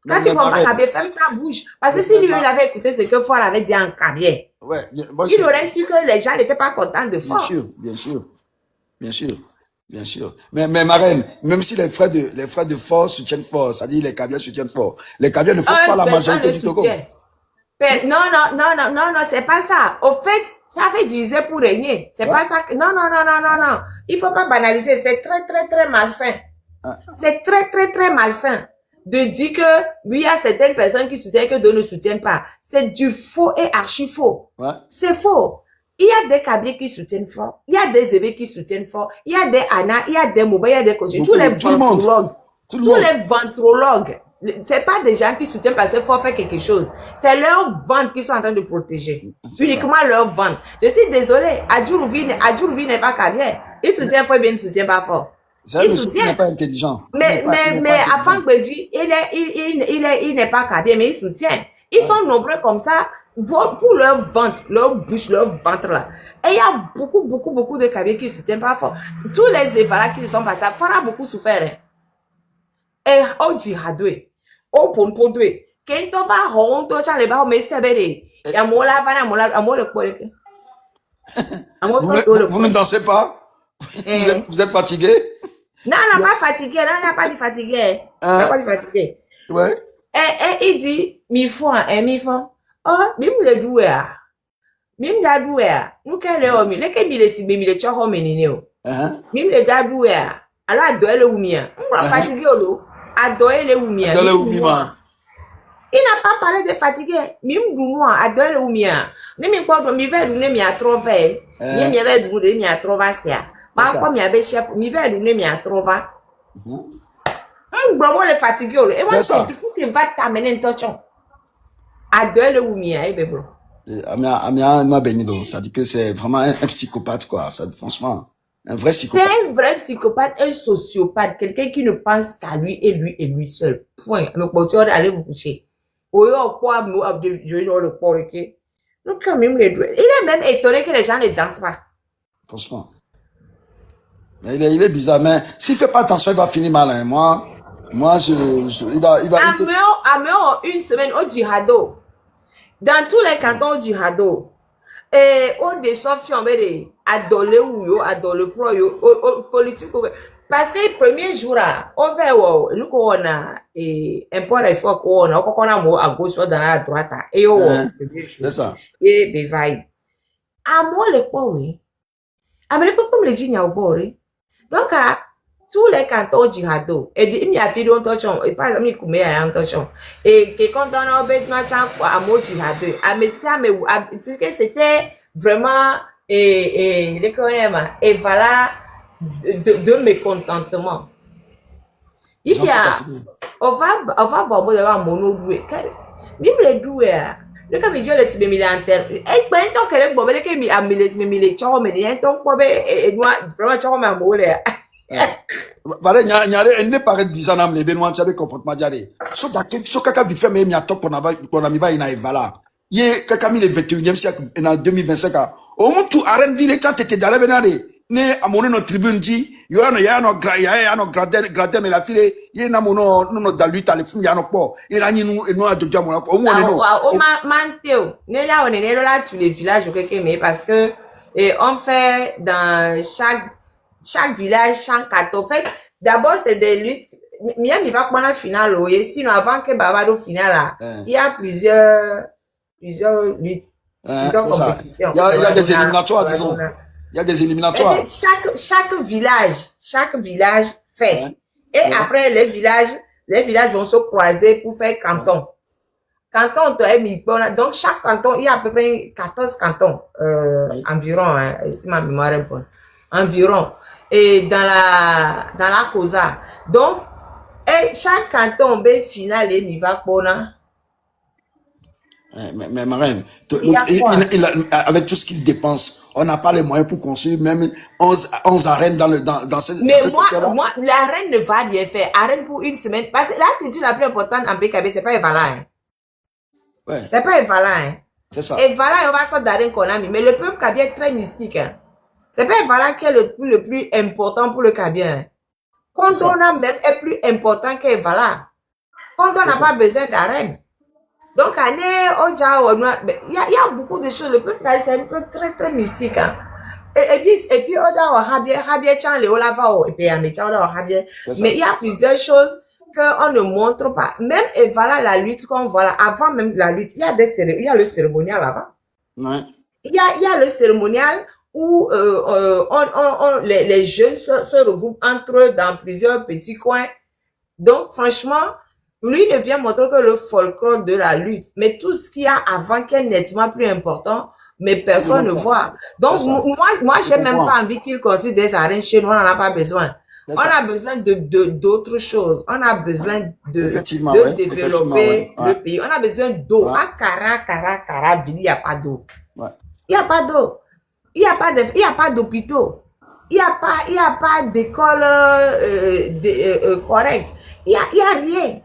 Quand tu vois Kabylie, ferme ta bouche. Parce que si lui, il avait écouté ce que Fort avait dit en Kabylie, il aurait su que les gens n'étaient pas contents de Fort. Bien sûr. Mais ma reine, même si les frères de Fort soutiennent Fort, c'est-à-dire les Kabyles soutiennent Fort, les Kabyles ne font pas la majorité du Togo. Non, c'est pas ça. Au fait, ça fait diviser pour régner. C'est pas ça. Non. Il faut pas banaliser. C'est très malsain. C'est très malsain de dire que, oui, il y a certaines personnes qui soutiennent que d'autres ne soutiennent pas. C'est du faux et archi faux. C'est faux. Il y a des Kabyles qui soutiennent Fort. Il y a des Évé qui soutiennent Fort. Il y a des Anna, il y a des Moba, il y a des coachs. Tous les ventrologues. C'est pas des gens qui soutiennent parce qu'il faut faire quelque chose. C'est leur ventre qu'ils sont en train de protéger. Uniquement leur ventre. Je suis désolée. Adjourouvi n'est pas Kabylie. Il soutient Fort, bien, il soutient pas Fort. Il soutient. Il n'est pas intelligent. Mais avant que je dise, il n'est pas Kabylie, mais il soutient. Ils sont nombreux comme ça pour leur ventre, leur bouche, leur ventre là. Et il y a beaucoup de Kabylie qui soutiennent pas Fort. Tous les évalas qui sont passés, Fort a beaucoup souffert. Et au jihadoué, au pompodoué, quand on va rendre, tu as les barres, mais c'est bête. Et à moi, là, à le poil. Vous ne dansez pas? Vous êtes fatigué? Non, pas fatigué. Non, on n'a pas dit fatigué. On n'a pas dit fatigué. Ouais. Et il dit, mi fond. Oh, bim le doué. Bim da doué. Nous, qu'elle est homme. Les qu'elle est si, mais les tchao homme, Bim le da doué. Alors, adore le oumia. On va fatiguer, adore le oumia. Il n'a pas parlé de fatigué. Mim dounois, adore le oumia. Ne me pas mi vers ne mi a trouvé. Ni mi avait doué, mi a trouvé ça. Parfois, mi avait chef, mi vers ne mi a trouvé. Bravo le fatigué. Et moi, c'est tout qui va t'amener un touchon. Adore le oumia, bébé. Amia n'a béni donc. Ça dit que c'est vraiment un psychopathe, quoi. Ça, franchement. Un vrai C'est psychopathe. un vrai psychopathe, un sociopathe, quelqu'un qui ne pense qu'à lui et lui seul. Point. Mais bon, tu vas aller vous coucher. Oui, quoi, je le port, ok? Donc, quand même, il est même étonné que les gens ne dansent pas. Franchement. Mais il est bizarre. Mais s'il fait pas attention, il va finir mal. Hein. Moi, il va. Amiens, une semaine au Djihado. Dans tous les cantons au Djihado. Et au descend fiambé adolé ou yo, adolé pro yo, au politique. Parce que le premier jour, on fait, nous, on a, un point d'espoir qu'on a, mot à gauche, dans la droite, et oh, c'est ça. Et, bévaille. À moi, le point, oui. À moi, le point, comme le dit, il y a au bord, donc, à tous les cantons Djihado, et il y a fait longtemps, et par exemple, il y a un temps, et quand on a obéi, à moi, Djihado, à mes ça, mais, c'était vraiment, les connaissances, et voilà, de mécontentement. Il y a, on va bon, d'avoir mon doué. Même les doués, le comme il dit, les semi-militaires, et ben, tant que les bon, mais les a mis les semi-militaires, mais il y a un temps, et moi, vraiment, tu vois, mourir. Voilà, il y a un paraît bizarre, mais ben, tu avais comportement diarrhée. So, kaka vifait, mais il y a top pour n'avoir va, il y a voilà. Il y a kaka mis le 21e siècle, en 2025, au moins, tout arène ville, quand t'étais dans la benade, ne à mon notre tribune dit il y a un gradin mais la fille il y a no dans lui t'as le film il y a no po il a nous à de diamant au moins non au manteo ne là on est là tous les villages mais parce que on fait dans chaque village chaque carton en fait d'abord c'est des luttes Miami va prendre la finale oui sinon avant que Bavado finale là il y a plusieurs luttes plusieurs compétitions il y a des éliminatoires disons. Il y a des éliminatoires. Chaque village fait. Et après, les villages vont se croiser pour faire canton. Canton, donc chaque canton, il y a à peu près 14 cantons, environ, si ma mémoire est bonne. Environ. Et dans la Cosa. Donc, chaque canton, final, il va pour mais marraine, avec tout ce qu'il dépense, on n'a pas les moyens pour construire même 11 arènes dans ce secteur-là. Moi, l'arène ne va rien faire. Arène pour une semaine. Parce que la culture la plus importante en BKB, c'est pas Evala. Hein. Ouais. C'est pas Evala. Hein. C'est ça. Evala, on va sortir d'arène qu'on a mis. Mais le peuple kabien est très mystique. Hein. C'est pas Evala qui est le plus important pour le kabien. Hein. Quand on a même est plus important qu'Evala. Quand on n'a pas besoin d'arène. Donc, il y a beaucoup de choses. Le peuple, c'est un peu très, très mystique. Hein. Et puis, mais il y a plusieurs choses qu'on ne montre pas. Même, et voilà la lutte qu'on voit là. Avant même la lutte, il y a le cérémonial avant. Ouais. Il y a le cérémonial où les jeunes se regroupent entre eux dans plusieurs petits coins. Donc, franchement, lui ne vient montrer que le folklore de la lutte, mais tout ce qu'il y a avant qui est nettement plus important, mais personne ne voit. Donc, moi, j'ai même pas envie qu'il construise des arènes chez nous, on n'en a pas besoin. On a besoin d'autres choses. On a besoin de développer le pays. On a besoin d'eau. À Kara, il n'y a pas d'eau. Il n'y a pas d'eau. Il n'y a pas d'hôpitaux. Il n'y a pas d'école correcte. Il n'y a rien.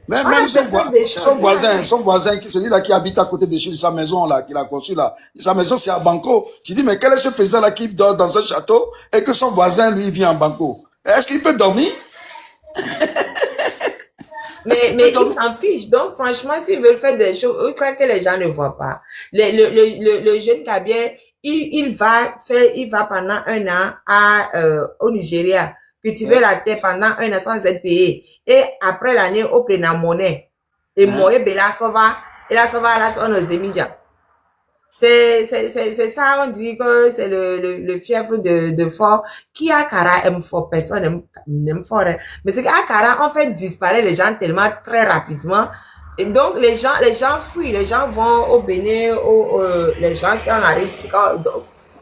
Même son voisin, celui-là qui habite à côté de chez sa maison là, qu'il a construit là, sa maison c'est à Banco. Tu dis mais quel est ce président là qui dort dans un château et que son voisin lui vit en Banco? Est-ce qu'il peut dormir? mais il s'en fiche. Donc franchement, s'il veut faire des choses, je crois que les gens ne voient pas. Le jeune Kabien, il va pendant un an au Nigeria. Cultiver la terre pendant un an sans être payé. Et après l'année, au plein monnaie. Et moi, la sauva nos émigrants. C'est ça, on dit que c'est le fief de fort. Qui a Kara aime fort, personne n'aime fort. Mais c'est qu'à Kara, on fait disparaître les gens tellement très rapidement. Et donc, les gens fuient, les gens vont au Bénin, les gens qui en arrivent,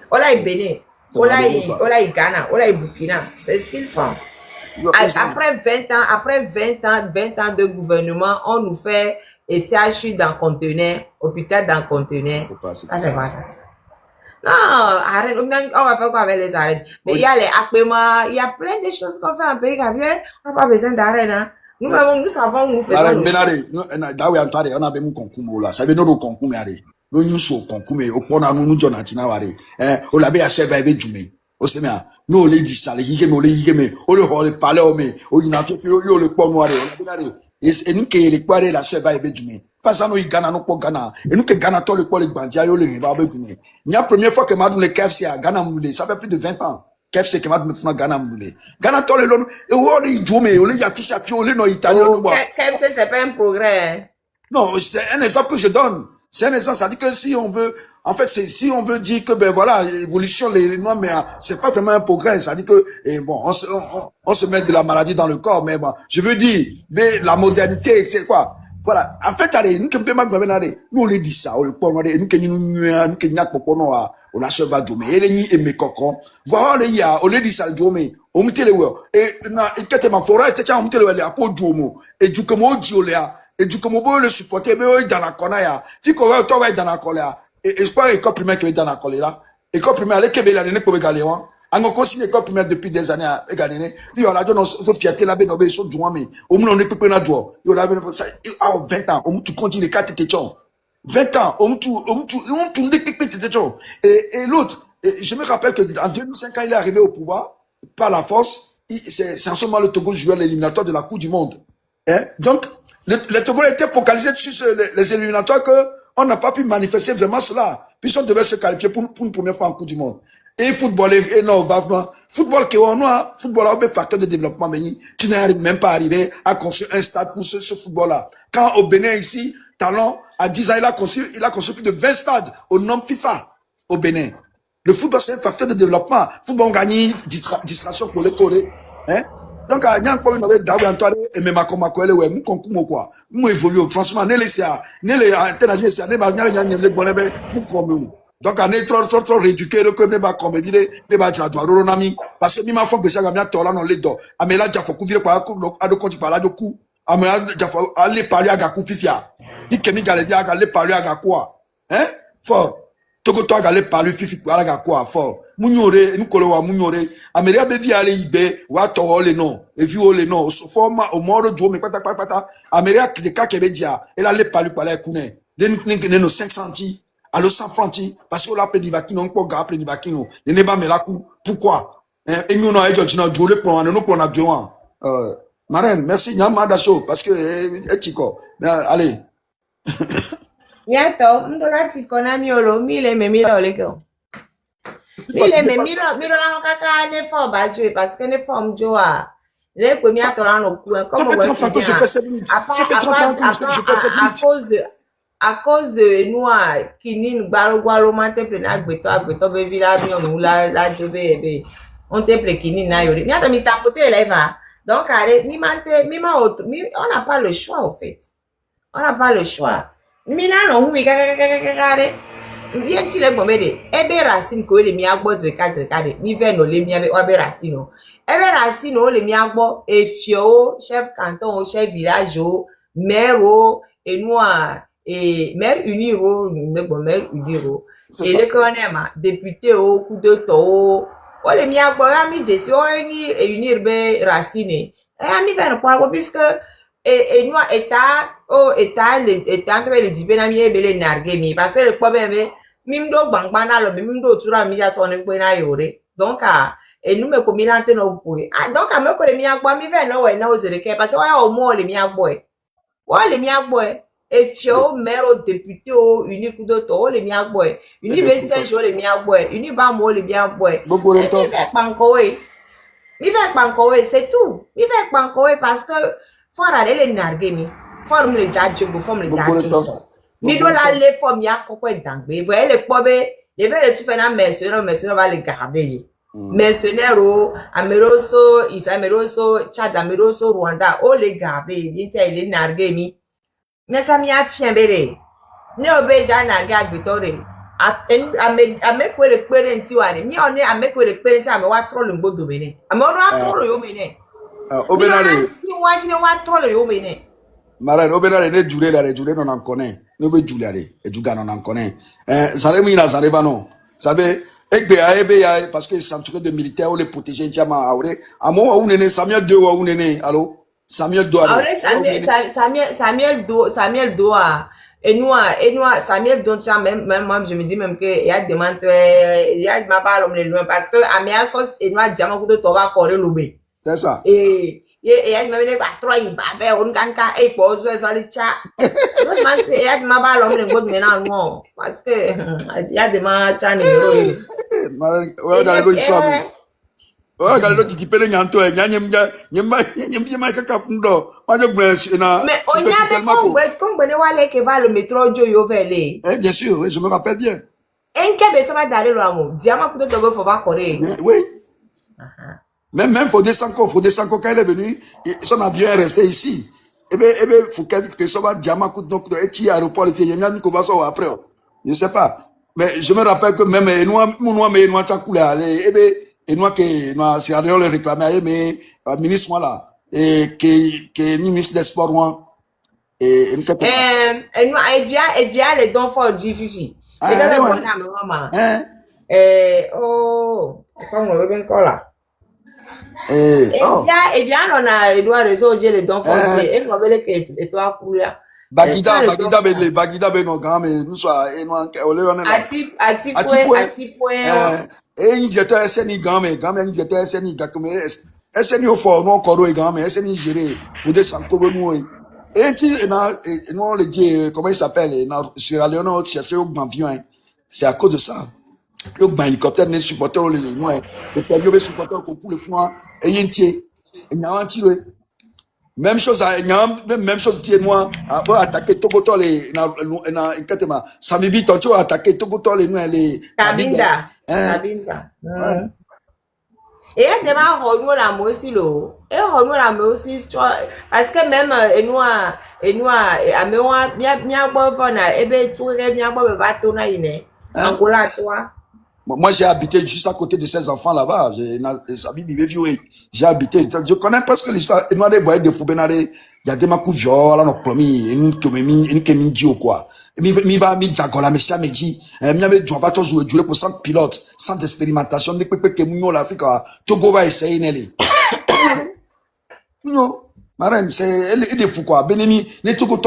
on a Bénin. Ola Ghana, Ola Burkina, c'est ce qu'ils font. Après 20 ans de gouvernement, on nous fait CHU dans conteneur, hôpital dans conteneur. Ça c'est pas ça. Non, arrête, on va faire quoi avec les arènes? Mais il y a les APMA, il y a plein de choses qu'on fait en pays gabien. On n'a pas besoin d'arènes, hein. Nous savons où nous faisons. Mara benare dawe antare ona be mu konkume la sabe no do konkume are no nyuso konkume opona no jona tina ware o la be ase ba be jume o se me no le di sale yike me o le yike me o le ho le pale o me o yina fe yo le ponu are o benare enu ke le kware la se ba be jume pasa no Ghana no po Ghana enu ke Ghana to le po le gbandia yo le ba be jume nya première fois que m'a donné le KFC à Ghana moulé ça fait plus de 20 ans KFC que m'a donné Ghana moulé Ghana to le lo e wo le jume o le ya fiche a fi o le no italien no bois KFC, c'est pas un progrès. non, c'est un exemple que je donne. C'est un exemple, ça dit que si on veut, en fait, si on veut dire que, ben voilà, l'évolution, les noirs, mais c'est pas vraiment un progrès. Ça dit que, et bon, on se met de la maladie dans le corps, mais bon, je veux dire, mais la modernité, c'est quoi? Voilà. En fait, allez, nous, nous, on les dit ça, nous, on a ce bas d'homme, et les nids et mes cocons. Voilà, il y a, on les dit ça, d'homme, on me télé, et, quand ma forêt, c'est un télé, à peau d'homme, et du comme on dit, et du comme on le supporter, mais on est dans la corner, si qu'on va, toi, dans la colère, et espoir, école primaire qui est dans la colère, école primaire, les Québécois, les Népo, les on a continué l'école primaire depuis des années à gagner. Il y a la fierté là, ben, on sont doués, mais au moins on est peu na doué. Il y a 20 ans, on tu continues les 4 tétons. 20 ans, on tu les 4 tétons. Et l'autre, je me rappelle que en 2005, quand il est arrivé au pouvoir, par la force, c'est en ce moment le Togo jouait l'éliminatoire de la Coupe du Monde. Donc, le Togo était focalisé sur les éliminatoires que on n'a pas pu manifester vraiment cela. Puisqu'on devait se qualifier pour une première fois en Coupe du Monde. Et football, et non, football, football, a un facteur de développement, mais tu n'es même pas arrivé à construire un stade pour ce football-là. Quand au Bénin, ici, Talon, à 10 ans, il a construit plus de 20 stades au nom FIFA, au Bénin. Le football, c'est un facteur de développement. Football, gagne distraction pour les Corées, hein. Donc, il y a un problème avec David Antoine et même Makomakoele, ouais, mou konkumo quoi. Mou évolue, franchement, ne laissez à, ne les interagir, c'est à ne pas les bonhommes, pour comme donc, on est trop rééduqué, que ne va comme vide, ne va pas droit, ronami, parce que mima faut que ça gagne tola non les dos. Amela Jafo couvrir par à de compte par là de coup. Amela Jafo aller parler à Gakou Pifia. Dit que mi galésia aller parler à Gakwa. Hein? Fort. Togo to aller parler Fifi pour à Gakwa fort. Munyore, nous kolowa munyore. Amela be vi aller ibe, wa to le non. Et vu le non, so forma au moro jo me pata. Amela de ka kebedia, elle allait parler par la kune. Ne no 500 alors sans pranti parce que là après du vaccin on peut garder du vaccin ne ne pas me la coup pourquoi et nous on a déjà joué pour nous pour na jouer marraine merci nyama daso parce que etiko allez Bientôt mdola tikona miolo mile me milo leko mile me milo la kaka ne fo ba jouer parce que ne fo mjoa le ko mi atola no ku comme ça fait 30 ans que je fais cette lutte ça fait 30 ans que je fais cette lutte à cause de nous qui nous gualo mante plein agbeto be villa mi on la jobe on te ple kini na yori mi ata mi tapoter là va donc allez mi on n'a pas le choix au fait on n'a pas le choix mi na no mi kare bien ti le bomede ebe racine ko le mi agbo zrekare mi ve no le mi abe racine o ebe racine o le mi agbo efio chef canton o chef village o maire o et nous et maire uniro et le colonel député au coup de taux o le mi agbora mi desi o ni unir be racine et mi faire quoi puisque et nous état entre les dibena mi ebele nargue mi parce que le problème mi ndo gbangbana lo mi ndo tura mi ya so ni pe na yore donc et nous me komi lante no pour donc a me ko le mi agbo mi ve no we na o zere ke parce que o mo le mi agbo et fio maire député au uni coup de to le mia boy uni be siège le mia boy uni ba mo le mia boy mi fait pankowe c'est tout mi fait pankowe parce que for aller les narguer mi forme le judge go forme le judge mi do la le forme ya kokwe dangbe voyez le pobe il veut le tout faire na mercenaire va le garder mercenaire ameroso isameroso Tchad ameroso Rwanda o le garder il est narguer mi Necha mi afien bere. Ne obeja na ga gbitore. Ame kwere kwere nti ware. Mi one ame kwere kwere nti ame wa troll ngbodo bene. Ame ono wa troll yo bene. Obenare. Si wajine wa troll yo bene. Mara obenare ne jure no nan konen. Ne be jule are. E juga no nan konen. Zare mi na zare ba no. savez, parce que ceinture de militaires, on les protégeait, à moi, où n'est Samuel 2, où n'est, allô? Samuel 2, allô? Samuel doit. Et nous, Samuel doit, même moi, je me dis même que, il y a des menteurs, il y a des menteurs, parce que, à mes assos, et nous, diamant, que tu vas correr l'oubé. C'est ça. Et il y a même des patrons, ils bavaient, on gagne, et pose, ça, les chats. Il y a des menteurs, l'homme, les gouttes, maintenant, non. Parce que, il y a des menteurs, Regardez l'histoire. Regardez l'autre qui peut le nyanto, mais on y a des combien qui va le métro Joyo Valley. Bien sûr, oui, je me rappelle bien. Et qu'est-ce que ça va d'aller là, mon diamant que tu dois faire correr. Oui. Même Fodé Sanko, quand il est venu, son avion est resté ici. Eh bien, faut que ça va diamant que donc et aéroport le fait, il y a qu'on va sortir après. Je sais pas. Mais je me rappelle que même nous coulé aller, eh bien, et nous que nous c'est le réclamer mais ministre moi là et que ministre des sports moi et nous elle vient les dons for Fifi. Et là maman. Oh, comment on veut bien encore là. Et bien on a il doit résoudre les dons for et nous veut que toi couler. Bagida no grand mais nous soit et nous on Ati et il était SNI grand mais il était SNI comme SNI au fort non encore et grand mais SNI géré faut des sans comme nous et nous le dit comment il s'appelle Sierra Leone on cherche au avion c'est à cause de ça le hélicoptère ne supporter les nous et période supporter pour le point et il a tiré même chose dit moi avoir attaqué Togoto les na incatema Samibi Toncho attaqué Togoto les nous les Kabinda. Et elle démarre renou la moi aussi lo et renou la moi aussi parce que même et nous à moi bien bon fona et ben tout bien bon bateau na ine Angola toi. Moi, j'ai habité juste à côté de ces enfants là-bas. J'ai habité. Je connais presque l'histoire. Et nous, on voyait des foubénards. Il y a des macous viola, nos promis, une kemi dio quoi. Mi va, mi diagola, mi chia, mi dit, mi avait du bateau jouer pour 100 pilotes, sans expérimentation, mi pepe que nous, l'Afrique, Togo va essayer, Nelly. Non. Marraine, c'est, elle est fou quoi. Benemi, les Togo,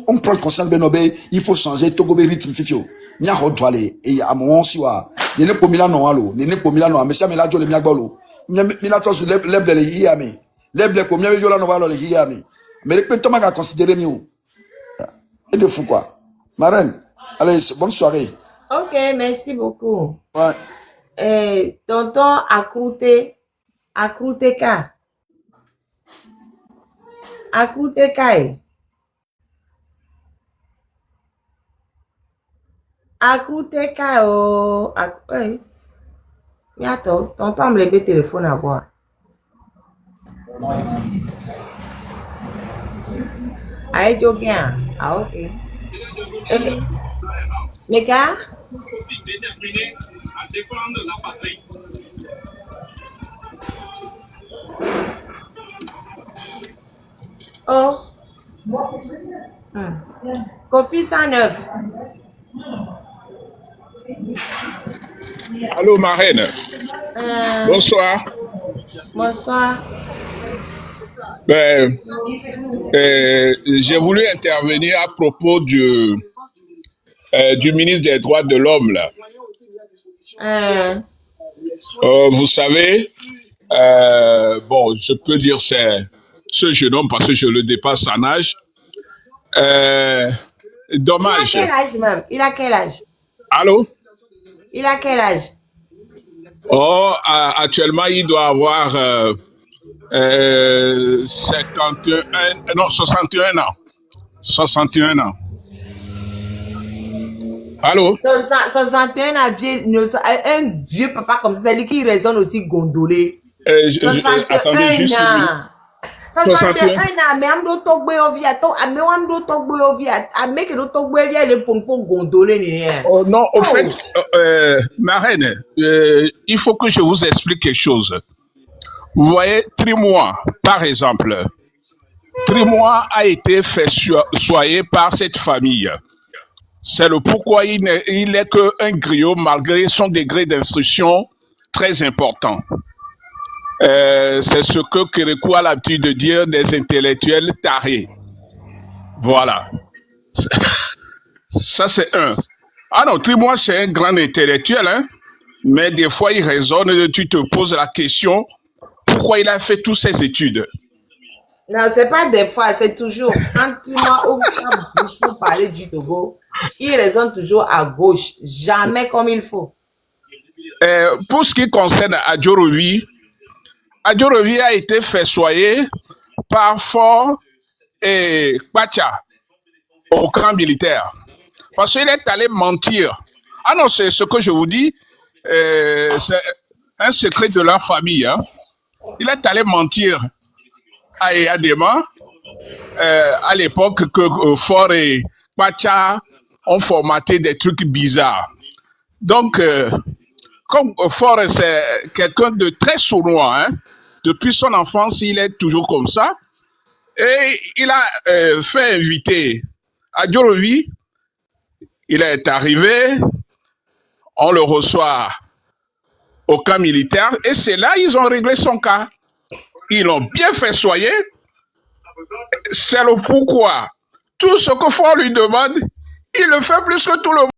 on prend conscience, Benobé, il faut changer Togo, rythme, fifio. Nya hodwale, et à mon siwa. Nene po Milano alo, nene po Milano, mais ça me l'a jo le miagbolo. Minato sur leble le hiami. Leble ko miabe yola no valo le hiami. Mais le pente ma considérer mieux. Et de fou quoi. Marraine, allez, bonne soirée. Ok, merci beaucoup. Ouais. Tonton Akroute Kai. Akroute Kai, oh, hey. Attends, tonton me le téléphone à boire. Ah, tu ok? Ah, ok. Mais gars? Oh. Kofi 109. Allô, ma reine. Bonsoir. Bonsoir. J'ai voulu intervenir à propos du ministre des Droits de l'Homme, là. Vous savez, bon, je peux dire c'est ce jeune homme parce que je le dépasse en âge. Dommage. Il a quel âge même? Il a quel âge? Allô? Il a quel âge? Oh, actuellement, il doit avoir 61 ans. 61 ans. Allô? 61 ans, un vieux papa comme ça, c'est lui qui raisonne aussi gondolé. 61 ans. 61 ans, mais amdo togbe ovia, mais amdo togbe ovia, mais que do togbe ovia le pompo gondolé ni. Oh non, au fait, ma reine, il faut que je vous explique quelque chose. Vous voyez, Trimois, par exemple, Trimois a été fait soigner par cette famille. C'est le pourquoi il n'est qu'un griot malgré son degré d'instruction très important. C'est ce que Kérékou a l'habitude de dire des intellectuels tarés. Voilà. Ça, c'est un. Ah non, Trimois, c'est un grand intellectuel, hein? Mais des fois, il raisonne, tu te poses la question, pourquoi il a fait toutes ces études? Non, c'est pas des fois, c'est toujours. Quand Trimois ouvre sa bouche pour parler du Togo, il raisonne toujours à gauche, jamais comme il faut. Pour ce qui concerne Adjorovi a été festoyé par Fort et Kwacha au camp militaire. Parce qu'il est allé mentir. Ah non, c'est ce que je vous dis, c'est un secret de leur famille. Hein. Il est allé mentir à Eyadema à l'époque que Fort et Kwacha ont formaté des trucs bizarres. Donc, comme Fort, c'est quelqu'un de très sournois, hein, depuis son enfance, il est toujours comme ça. Et il a fait inviter Adjorovi. Il est arrivé, on le reçoit au camp militaire, et c'est là qu'ils ont réglé son cas. Ils l'ont bien festoyé. C'est le pourquoi. Tout ce que Fort lui demande, il le fait plus que tout le monde.